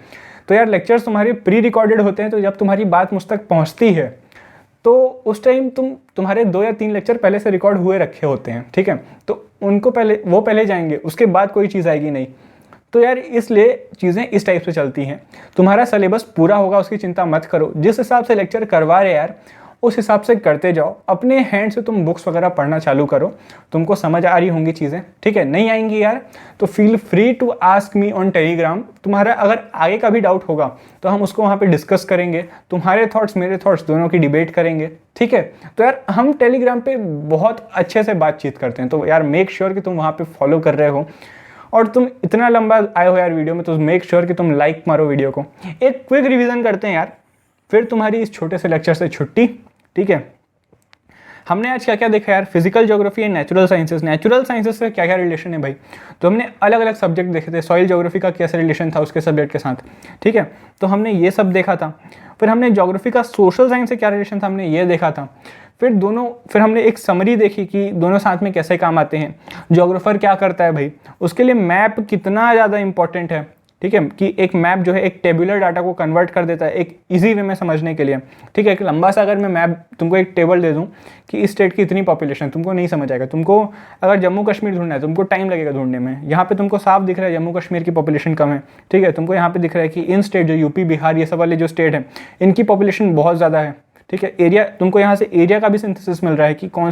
तो यार लेक्चर्स तुम्हारे प्री रिकॉर्डेड होते हैं, तो जब तुम्हारी बात मुझ तक पहुँचती है तो उस टाइम तुम्हारे 2 या 3 लेक्चर पहले से रिकॉर्ड हुए रखे होते हैं, ठीक है, तो उनको पहले जाएंगे, उसके बाद कोई चीज़ आएगी नहीं। तो यार इसलिए चीज़ें इस टाइप से चलती हैं। तुम्हारा सिलेबस पूरा होगा उसकी चिंता मत करो, जिस हिसाब से लेक्चर करवा रहे यार उस हिसाब से करते जाओ, अपने हैंड से तुम बुक्स वगैरह पढ़ना चालू करो, तुमको समझ आ रही होंगी चीज़ें, ठीक है। नहीं आएंगी यार तो feel free to ask me on Telegram. तुम्हारा अगर आगे का भी डाउट होगा तो हम उसको वहाँ पे डिस्कस करेंगे, तुम्हारे थॉट्स मेरे थॉट्स दोनों की डिबेट करेंगे, ठीक है। तो यार हम टेलीग्राम पे बहुत अच्छे से बातचीत करते हैं, तो यार मेक श्योर कि तुम वहाँ पर फॉलो कर रहे हो। और तुम इतना लंबा आए हो यार वीडियो में, तो मेक श्योर कि तुम लाइक मारो वीडियो को। एक क्विक रिवीजन करते हैं यार, फिर तुम्हारी इस छोटे से लेक्चर से छुट्टी, ठीक है। हमने आज क्या क्या देखा यार, physical geography and natural sciences. Natural sciences से क्या क्या रिलेशन है भाई, तो हमने अलग अलग सब्जेक्ट देखे थे। सॉइल ज्योग्राफी का कैसे रिलेशन था उसके सब्जेक्ट के साथ, ठीक है, तो हमने ये सब देखा था। फिर हमने ज्योग्राफी का सोशल साइंस से क्या रिलेशन था, हमने ये देखा था। फिर हमने एक समरी देखी कि दोनों साथ में कैसे काम आते हैं। ज्योग्राफर क्या करता है भाई, उसके लिए मैप कितना ज़्यादा इंपॉर्टेंट है, ठीक है, कि एक मैप जो है एक टेबुलर डाटा को कन्वर्ट कर देता है एक इजी वे में समझने के लिए, ठीक है। एक लंबा सा अगर मैं मैप तुमको एक टेबल दे दूं कि इस स्टेट की इतनी पॉपुलेशन, तुमको नहीं समझ आएगा। तुमको अगर जम्मू कश्मीर ढूंढना है तुमको टाइम लगेगा ढूंढने में। यहाँ पे तुमको साफ दिख रहा है जम्मू कश्मीर की पॉपुलेशन कम है, ठीक है। तुमको यहाँ पे दिख रहा है कि इन स्टेट जो यूपी बिहार ये सब वाले जो स्टेट हैं इनकी पॉपुलेशन बहुत ज़्यादा है, ठीक है। एरिया तुमको यहाँ से एरिया का भी सिंथेसिस मिल रहा है कि कौन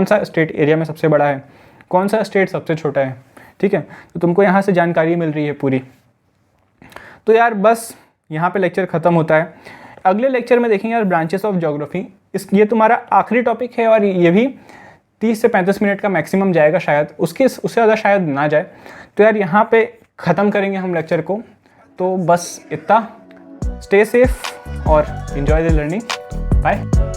सा स्टेट एरिया में सबसे बड़ा है, कौन सा स्टेट सबसे छोटा है, ठीक है। तो तुमको यहाँ से जानकारी मिल रही है पूरी। तो यार बस यहाँ पे लेक्चर ख़त्म होता है। अगले लेक्चर में देखेंगे यार ब्रांचेस ऑफ ज्योग्राफी। ये तुम्हारा आखिरी टॉपिक है और ये भी 30 से 35 मिनट का मैक्सिमम जाएगा, शायद उससे ज़्यादा शायद ना जाए। तो यार यहाँ पे ख़त्म करेंगे हम लेक्चर को। तो बस इतना, स्टे सेफ और एंजॉय द लर्निंग, बाय।